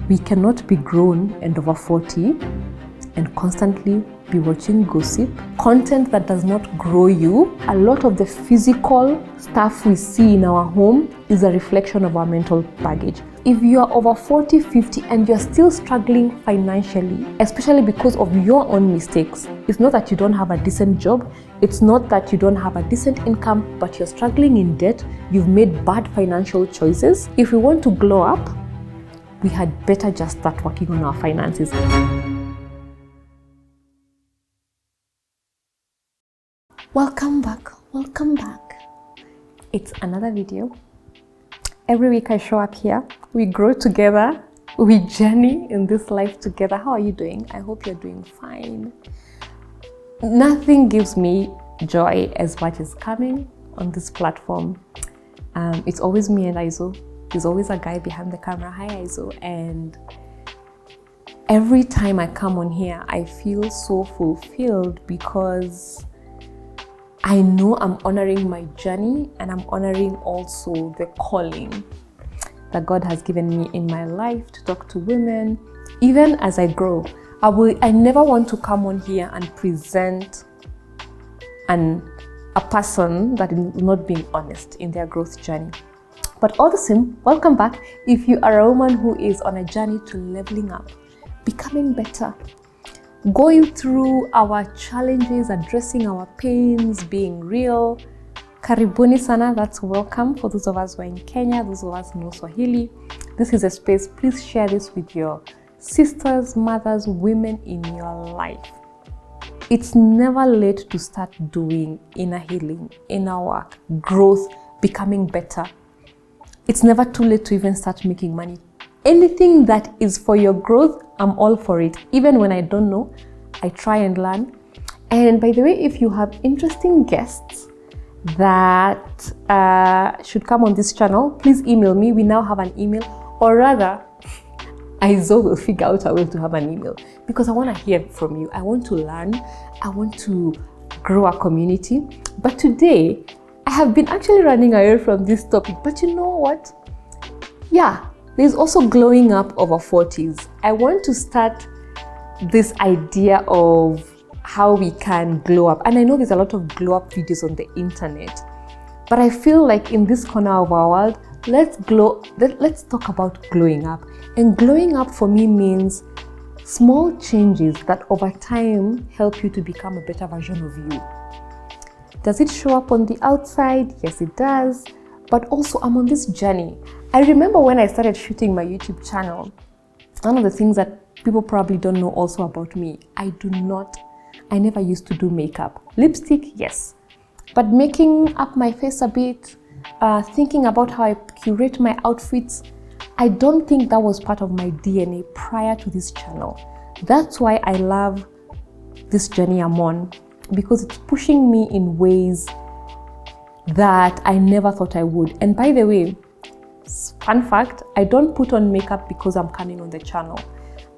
We cannot be grown and over 40 and constantly be watching gossip, content that does not grow you. A lot of the physical stuff we see in our home is a reflection of our mental baggage. If you are over 40, 50 and you're still struggling financially, especially because of your own mistakes, it's not that you don't have a decent job, it's not that you don't have a decent income, but you're struggling in debt, you've made bad financial choices. If we want to glow up, we had better just start working on our finances. Welcome back. It's another video. Every week I show up here, we grow together, we journey in this life together. How are you doing? I hope you're doing fine. Nothing gives me joy as much as coming on this platform. It's always me and Aizo. There's always a guy behind the camera. Hi Aizo. And every time I come on here, I feel so fulfilled because I know I'm honoring my journey and I'm honoring also the calling that God has given me in my life to talk to women. Even as I grow, I never want to come on here and present a person that is not being honest in their growth journey. But all the same, welcome back. If you are a woman who is on a journey to leveling up, becoming better, going through our challenges, addressing our pains, being real, karibuni sana, that's welcome. For those of us who are in Kenya, those of us who know Swahili, this is a space. Please share this with your sisters, mothers, women in your life. It's never late to start doing inner healing, inner work, growth, becoming better. It's never too late to even start making money. Anything that is for your growth, I'm all for it. Even when I don't know, I try and learn. And by the way, if you have interesting guests that should come on this channel, please email me. We now have an email, or rather, Aizo will figure out a way to have an email because I want to hear from you. I want to learn. I want to grow a community. But today, I have been actually running away from this topic. But you know what? Yeah. There's also glowing up over 40s. I want to start this idea of how we can glow up. And I know there's a lot of glow up videos on the internet, but I feel like in this corner of our world, let's talk about glowing up. And glowing up for me means small changes that over time help you to become a better version of you. Does it show up on the outside? Yes, it does. But also I'm on this journey. I remember when I started shooting my YouTube channel, one of the things that people probably don't know also about me, I never used to do makeup. Lipstick, yes. But making up my face a bit, thinking about how I curate my outfits, I don't think that was part of my DNA prior to this channel. That's why I love this journey I'm on, because it's pushing me in ways that I never thought I would. And by the way, fun fact, I don't put on makeup because I'm coming on the channel.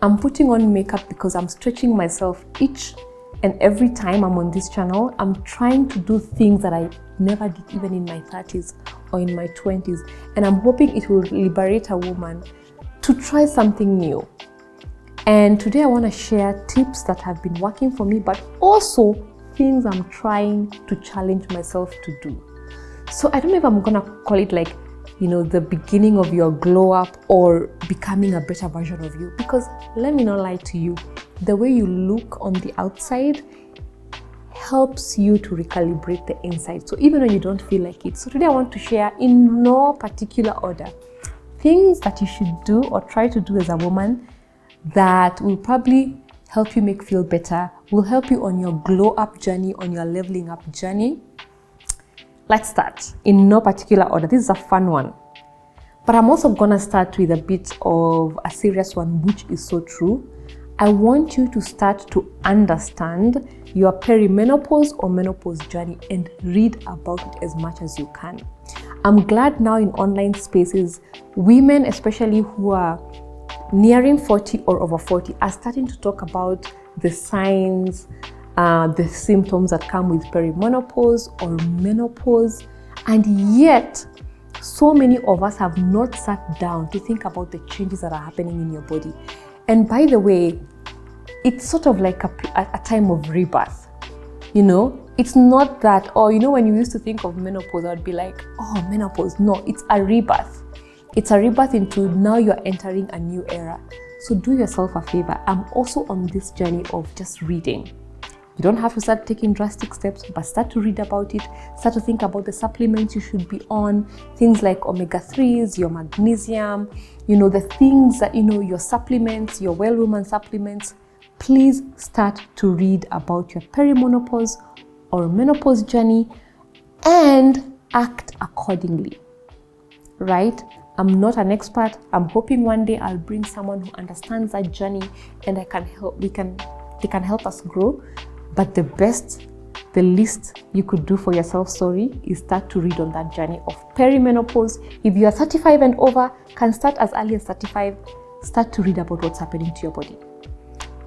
I'm putting on makeup because I'm stretching myself each and every time I'm on this channel. I'm trying to do things that I never did even in my 30s or in my 20s. And I'm hoping it will liberate a woman to try something new. And today I want to share tips that have been working for me, but also things I'm trying to challenge myself to do. So I don't know if I'm gonna call it like, the beginning of your glow up or becoming a better version of you, because let me not lie to you, the way you look on the outside helps you to recalibrate the inside. So even when you don't feel like it. So today I want to share, in no particular order, things that you should do or try to do as a woman that will probably help you feel better, will help you on your glow up journey, on your leveling up journey. Let's start in no particular order. This is a fun one, but I'm also gonna start with a bit of a serious one, which is so true. I want you to start to understand your peri-menopause or menopause journey and read about it as much as you can. I'm glad now in online spaces, women, especially who are nearing 40 or over 40, are starting to talk about the signs, the symptoms that come with peri-menopause or menopause. And yet, So many of us have not sat down to think about the changes that are happening in your body. And by the way, it's sort of like a time of rebirth. You know, it's not that, or you know, when you used to think of menopause, I'd be like, oh, menopause. No, it's a rebirth. It's a rebirth into now you're entering a new era. So do yourself a favor. I'm also on this journey of just reading. You don't have to start taking drastic steps, but start to read about it. Start to think about the supplements you should be on. Things like omega-3s, your magnesium, you know, the things that, you know, your supplements, your well-woman supplements. Please start to read about your peri-menopause or menopause journey and act accordingly, right? I'm not an expert. I'm hoping one day I'll bring someone who understands that journey and they can help us grow. But the least you could do for yourself, is start to read on that journey of peri-menopause. If you are 35 and over, can start as early as 35, start to read about what's happening to your body,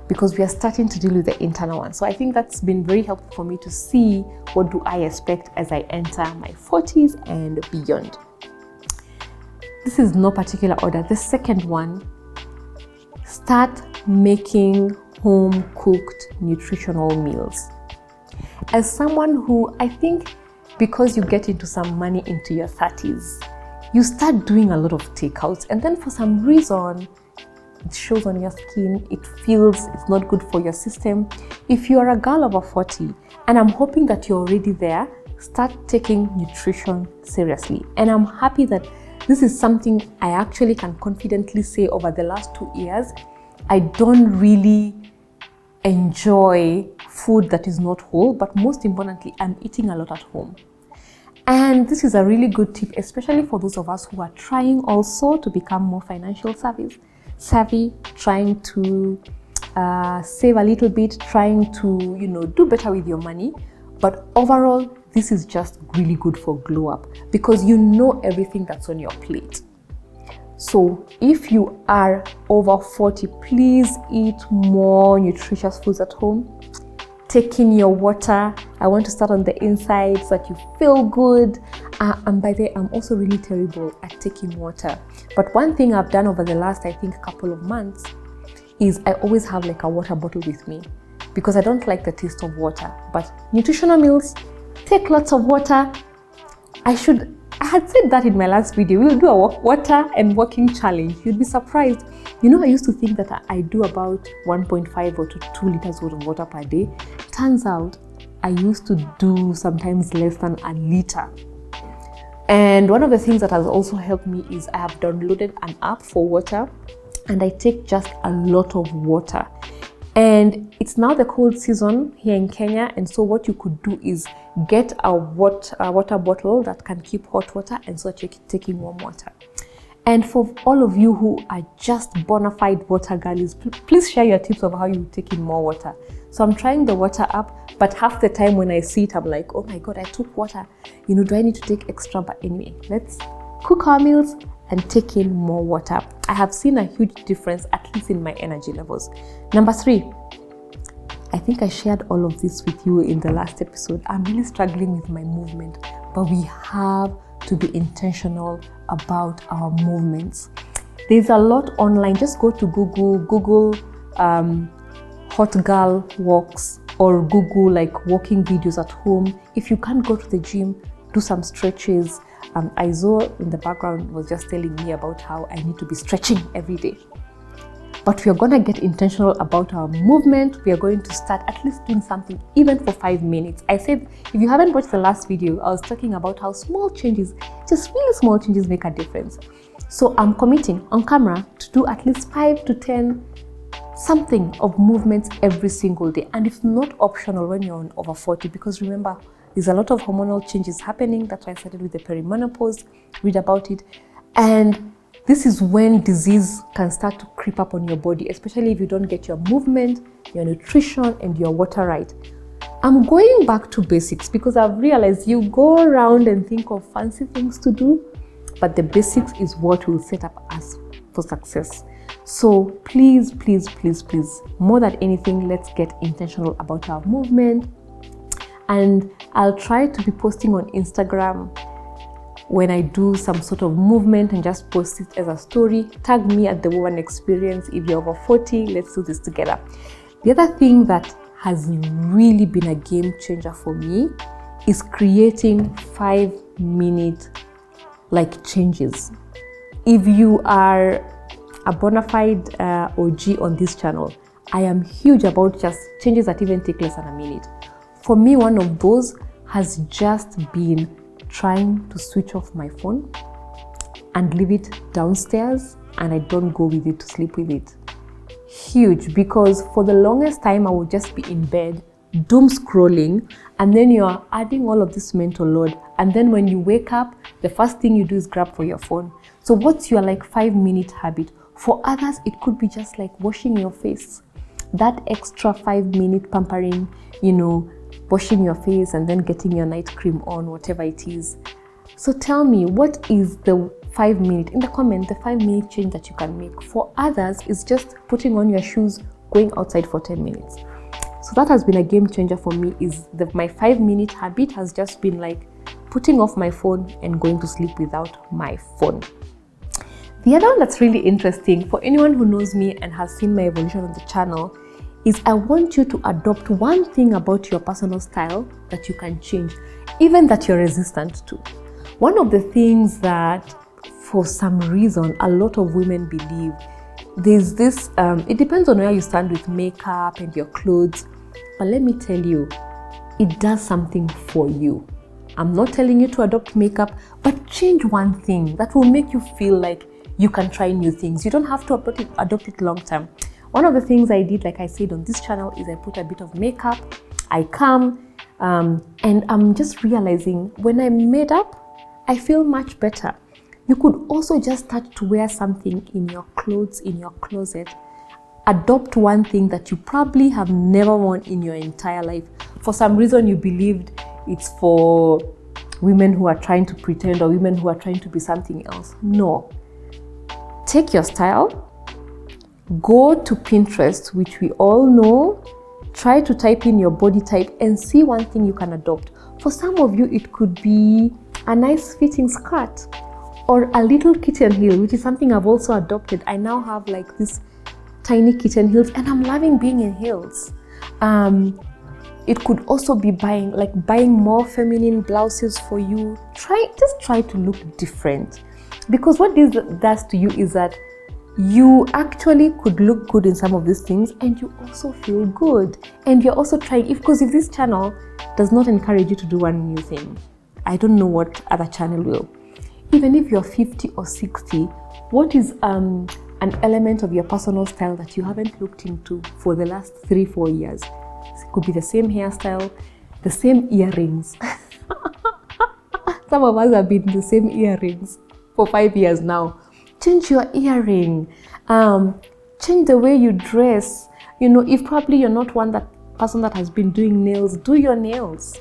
because we are starting to deal with the internal one. So I think that's been very helpful for me to see what do I expect as I enter my 40s and beyond. This is no particular order. The second one, start making home-cooked nutritional meals. As someone who, I think because you get into some money into your 30s, you start doing a lot of takeouts, and then for some reason, it shows on your skin, it feels it's not good for your system. If you are a girl over 40, and I'm hoping that you're already there, start taking nutrition seriously. And I'm happy that this is something I actually can confidently say over the last 2 years. I don't really enjoy food that is not whole, but most importantly, I'm eating a lot at home. And this is a really good tip, especially for those of us who are trying also to become more financial savvy, trying to save a little bit, trying to, you know, do better with your money. But overall, this is just really good for glow up, because you know everything that's on your plate. So if you are over 40, please eat more nutritious foods at home. Take in your water. I want to start on the inside so that you feel good. And by the way, I'm also really terrible at taking water. But one thing I've done over the last, I think, couple of months is I always have like a water bottle with me, because I don't like the taste of water. But nutritional meals, take lots of water. I had said that in my last video. We'll do a water and walking challenge. You'd be surprised. You know, I used to think that I do about 1.5 or to 2 liters worth of water per day. Turns out I used to do sometimes less than a liter. And one of the things that has also helped me is I have downloaded an app for water, and I take just a lot of water. And it's now the cold season here in Kenya, and so what you could do is get a water bottle that can keep hot water, and so you're taking warm water. And for all of you who are just bona fide water girlies, please share your tips of how you take in more water. So I'm trying the water app, but half the time when I see it, I'm like, oh my God, I took water. You know, do I need to take extra? But anyway, let's cook our meals and take in more water. I have seen a huge difference, at least in my energy levels. Number 3, I think I shared all of this with you in the last episode. I'm really struggling with my movement, but we have to be intentional about our movements. There's a lot online. Just go to Google hot girl walks, or Google like walking videos at home. If you can't go to the gym, do some stretches. Aizo in the background was just telling me about how I need to be stretching every day. But we are going to get intentional about our movement. We are going to start at least doing something even for 5 minutes. I said, if you haven't watched the last video, I was talking about how small changes, just really small changes, make a difference. So I'm committing on camera to do at least 5 to 10 something of movements every single day. And it's not optional when you're on over 40, because remember, there's a lot of hormonal changes happening. That's why I started with the peri-menopause. Read about it. And this is when disease can start to creep up on your body, especially if you don't get your movement, your nutrition, and your water right. I'm going back to basics, because I've realized you go around and think of fancy things to do, but the basics is what will set up us for success. So please, please, please, please, more than anything, let's get intentional about our movement. And I'll try to be posting on Instagram when I do some sort of movement and just post it as a story, tag me at the Woman Experience. If you're over 40, let's do this together. The other thing that has really been a game changer for me is creating 5-minute changes. If you are a bona fide OG on this channel, I am huge about just changes that even take less than a minute. For me, one of those has just been trying to switch off my phone and leave it downstairs, and I don't go with it to sleep with it. Huge, because for the longest time I would just be in bed doom scrolling, and then you're adding all of this mental load, and then when you wake up, the first thing you do is grab for your phone. So what's your 5-minute habit? For others, it could be just washing your face. That extra 5-minute pampering, washing your face and then getting your night cream on, whatever it is. So tell me, what is the 5-minute, in the comment, the 5-minute change that you can make? For others, it's just putting on your shoes, going outside for 10 minutes. So that has been a game changer for me, is my 5-minute habit has just been putting off my phone and going to sleep without my phone. The other one that's really interesting for anyone who knows me and has seen my evolution on the channel is I want you to adopt one thing about your personal style that you can change, even that you're resistant to. One of the things that for some reason a lot of women believe, there's this, it depends on where you stand with makeup and your clothes, but let me tell you, it does something for you. I'm not telling you to adopt makeup, but change one thing that will make you feel like you can try new things. You don't have to adopt it long term. One of the things I did, like I said on this channel, is I put a bit of makeup, I come, and I'm just realizing when I'm made up, I feel much better. You could also just start to wear something in your clothes, in your closet. Adopt one thing that you probably have never worn in your entire life. For some reason, you believed it's for women who are trying to pretend or women who are trying to be something else. No. Take your style, go to Pinterest, which we all know, try to type in your body type and see one thing you can adopt. For some of you, it could be a nice fitting skirt or a little kitten heel, which is something I've also adopted. I now have this tiny kitten heels and I'm loving being in heels. It could also be buying more feminine blouses for you. Just try to look different, because what this does to you is that you actually could look good in some of these things and you also feel good, and you're also trying. Because if this channel does not encourage you to do one new thing, I don't know what other channel will. Even if you're 50 or 60, what is an element of your personal style that you haven't looked into for the last 3-4 years? It could be the same hairstyle, the same earrings. Some of us have been the same earrings for 5 years now. Change your earring, change the way you dress. If probably you're not person that has been doing nails, do your nails.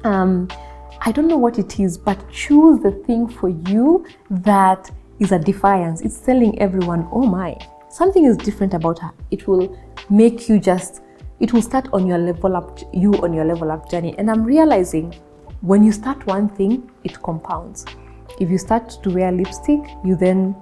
I don't know what it is, but choose the thing for you that is a defiance. It's telling everyone, oh my, something is different about her. It will make you it will start on your level up journey. And I'm realizing when you start one thing, it compounds. If you start to wear lipstick, you then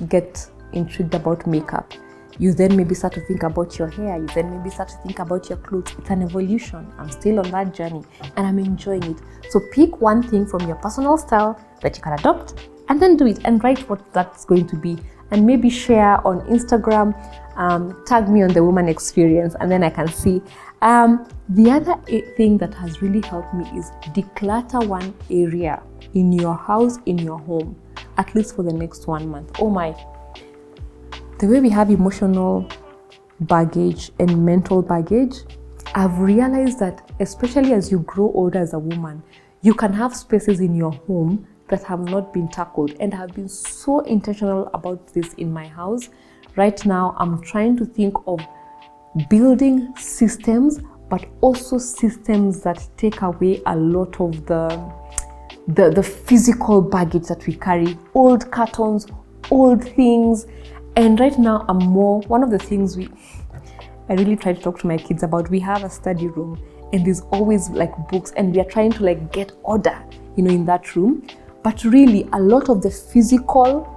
get intrigued about makeup. You then maybe start to think about your hair. You then maybe start to think about your clothes. It's an evolution. I'm still on that journey and I'm enjoying it. So pick one thing from your personal style that you can adopt and then do it and write what that's going to be. And maybe share on Instagram, tag me on the Woman Experience, and then I can see. The other thing that has really helped me is declutter one area in your house, in your home, at least for the next 1 month. Oh my, the way we have emotional baggage and mental baggage, I've realized that especially as you grow older as a woman, you can have spaces in your home that have not been tackled, and I've been so intentional about this in my house. Right now, I'm trying to think of building systems, but also systems that take away a lot of the physical baggage that we carry, old cartons, old things. And right now, one of the things I really try to talk to my kids about, we have a study room and there's always books, and we are trying to get order, in that room. But really, a lot of the physical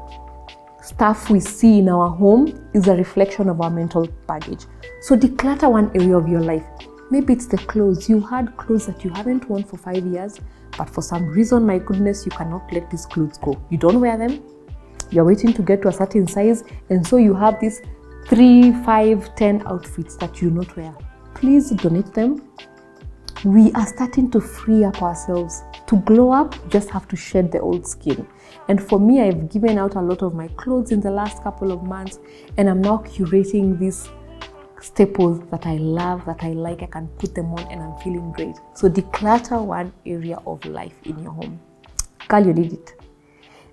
stuff we see in our home is a reflection of our mental baggage. So declutter one area of your life. Maybe it's the clothes. You had clothes that you haven't worn for 5 years, but for some reason, my goodness, you cannot let these clothes go. You don't wear them. You're waiting to get to a certain size, and so you have these 3, 5, 10 outfits that you not wear. Please donate them. We are starting to free up ourselves. To glow up, you just have to shed the old skin. And for me, I've given out a lot of my clothes in the last couple of months, and I'm now curating these staples that I love, that I like. I can put them on and I'm feeling great. So declutter one area of life in your home. Girl, you need it.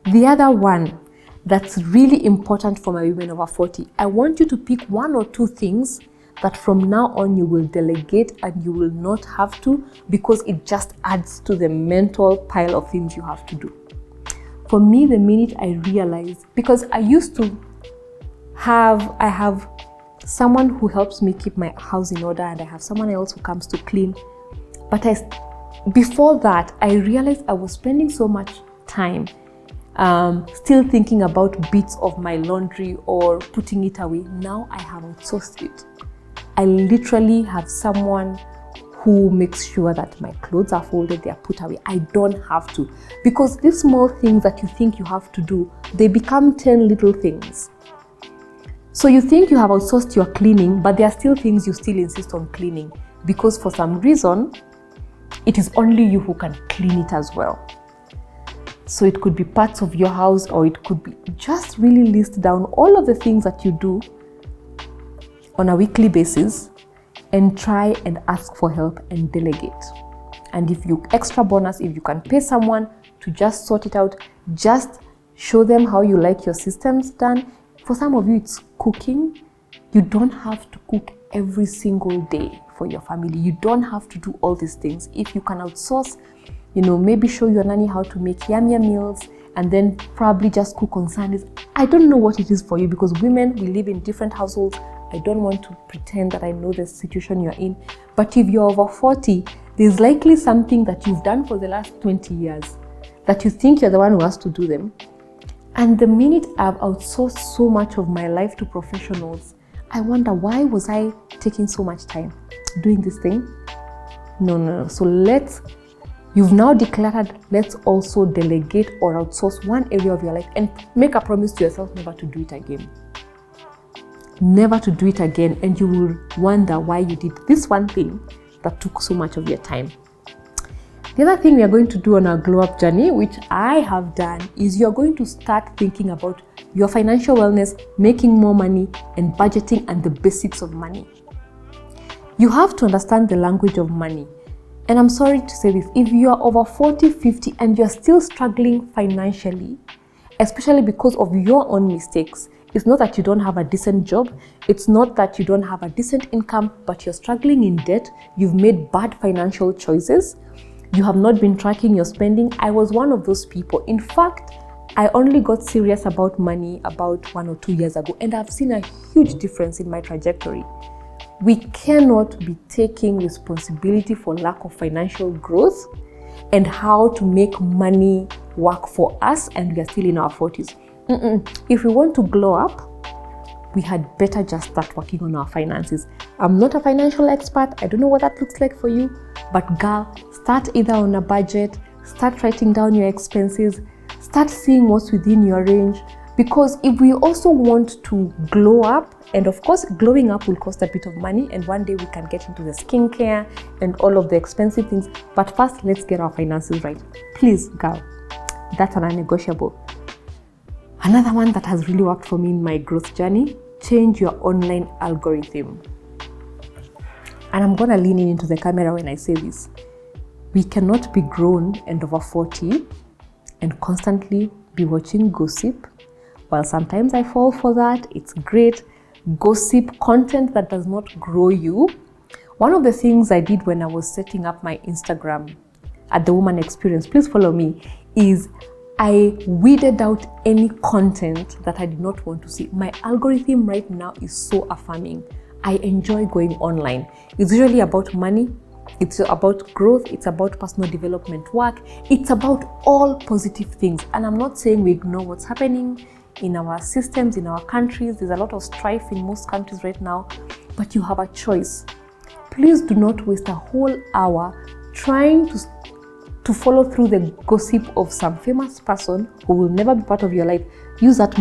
The other one that's really important for my women over 40, I want you to pick 1 or 2 things that from now on you will delegate and you will not have to, because it just adds to the mental pile of things you have to do. For me, the minute I realized, because I used to I have someone who helps me keep my house in order, and I have someone else who comes to clean. But before that, I realized I was spending so much time still thinking about bits of my laundry or putting it away. Now I have outsourced it. I literally have someone who makes sure that my clothes are folded, they are put away. I don't have to, because these small things that you think you have to do, they become 10 little things. So you think you have outsourced your cleaning, but there are still things you still insist on cleaning, because for some reason, it is only you who can clean it as well. So it could be parts of your house, or it could be just really list down all of the things that you do on a weekly basis and try and ask for help and delegate. And if you extra bonus, if you can pay someone to just sort it out, just show them how you like your systems done. For some of you, it's cooking. You don't have to cook every single day for your family. You don't have to do all these things. If you can outsource, maybe show your nanny how to make yummy meals and then probably just cook on Sundays. I don't know what it is for you, because women, we live in different households. I don't want to pretend that I know the situation you're in. But if you're over 40, there's likely something that you've done for the last 20 years that you think you're the one who has to do them. And the minute I've outsourced so much of my life to professionals, I wonder, why was I taking so much time doing this thing? No. So you've now declared, let's also delegate or outsource one area of your life and make a promise to yourself never to do it again. Never to do it again, and you will wonder why you did this one thing that took so much of your time. The other thing we are going to do on our glow up journey, which I have done, is you're going to start thinking about your financial wellness, making more money, and budgeting, and the basics of money. You have to understand the language of money. And I'm sorry to say this, if you are over 40, 50, and you're still struggling financially, especially because of your own mistakes, it's not that you don't have a decent job, it's not that you don't have a decent income, but you're struggling in debt, you've made bad financial choices, you have not been tracking your spending. I was one of those people. In fact, I only got serious about money about 1 or 2 years ago, and I've seen a huge difference in my trajectory. We cannot be taking responsibility for lack of financial growth and how to make money work for us, and we are still in our 40s. If we want to glow up, we had better just start working on our finances. I'm not a financial expert. I don't know what that looks like for you, but girl, start either on a budget, start writing down your expenses, start seeing what's within your range. Because if we also want to glow up, and of course, glowing up will cost a bit of money, and one day we can get into the skincare and all of the expensive things. But first, let's get our finances right. Please, girl, that's a non-negotiable. Another one that has really worked for me in my growth journey, change your online algorithm. And I'm gonna lean into the camera when I say this. We cannot be grown and over 40 and constantly be watching gossip. While sometimes I fall for that, it's great. Gossip, content that does not grow you. One of the things I did when I was setting up my Instagram at The Woman Experience, please follow me, is I weeded out any content that I did not want to see. My algorithm right now is so affirming. I enjoy going online. It's usually about money, It's about growth, it's about personal development work, it's about all positive things. And I'm not saying we ignore what's happening in our systems, in our countries. There's a lot of strife in most countries right now, but you have a choice. Please do not waste a whole hour trying to follow through the gossip of some famous person who will never be part of your life. Use that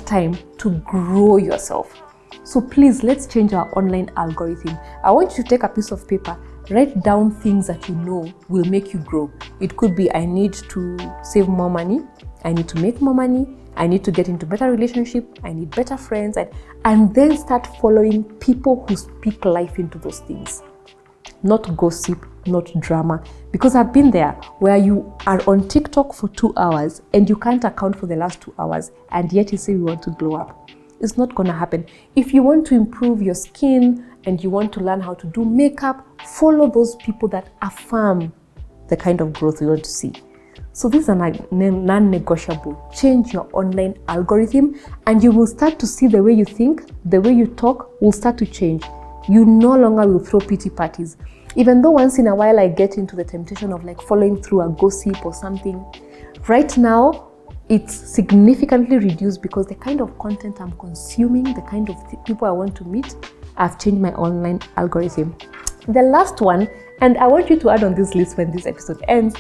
time to grow yourself. So please, let's change our online algorithm. I want you to take a piece of paper, write down things that you know will make you grow. It could be, I need to save more money, I need to make more money, I need to get into better relationship, I need better friends, and then start following people who speak life into those things. Not gossip, not drama. Because I've been there where you are on TikTok for 2 hours and you can't account for the last 2 hours, and yet you say you want to glow up. It's not gonna happen. If you want to improve your skin and you want to learn how to do makeup, follow those people that affirm the kind of growth you want to see. So this is a non-negotiable. Change your online algorithm and you will start to see the way you think, the way you talk will start to change. You no longer will throw pity parties. Even though once in a while I get into the temptation of like following through a gossip or something, right now it's significantly reduced because the kind of content I'm consuming, the kind of people I want to meet, I've changed my online algorithm. The last one, and I want you to add on this list when this episode ends,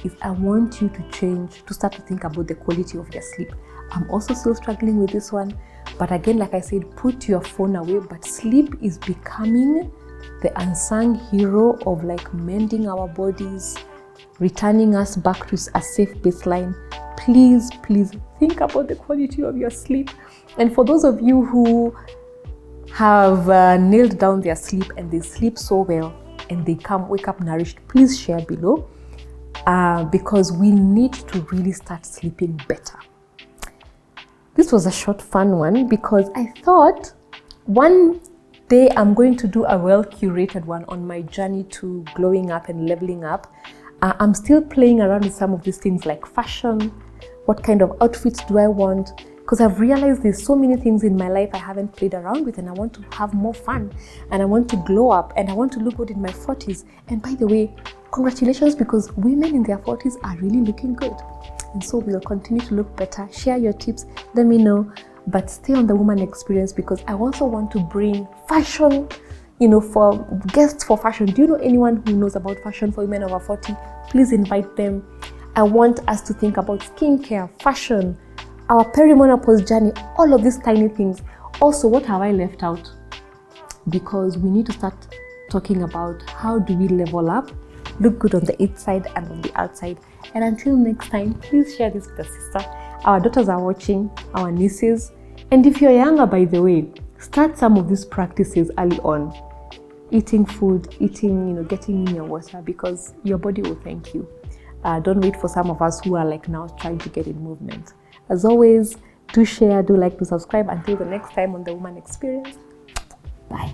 is I want you to start to think about the quality of your sleep. I'm also still struggling with this one, but again, like I said, put your phone away. But sleep is becoming the unsung hero of like mending our bodies, returning us back to a safe baseline. Please think about the quality of your sleep. And for those of you who have nailed down their sleep and they sleep so well and they wake up nourished, please share below because we need to really start sleeping better. This was a short fun one because I thought one day I'm going to do a well-curated one on my journey to glowing up and leveling up. I'm still playing around with some of these things like fashion. What kind of outfits do I want? Because I've realized there's so many things in my life I haven't played around with and I want to have more fun and I want to glow up and I want to look good in my 40s. And by the way, congratulations, because women in their 40s are really looking good. And so we'll continue to look better. Share your tips, let me know, but stay on the woman experience because I also want to bring fashion, for guests for fashion. Do you know anyone who knows about fashion for women over 40? Please invite them. I want us to think about skincare, fashion, our peri-menopause journey, all of these tiny things. Also, what have I left out? Because we need to start talking about how do we level up, look good on the inside and on the outside. And until next time, please share this with your sister. Our daughters are watching, our nieces. And if you're younger, by the way, start some of these practices early on. Eating food, getting in your water, because your body will thank you. Don't wait for some of us who are like now trying to get in movement. As always, do share, do like, do subscribe. Until the next time on The Woman Experience. Bye.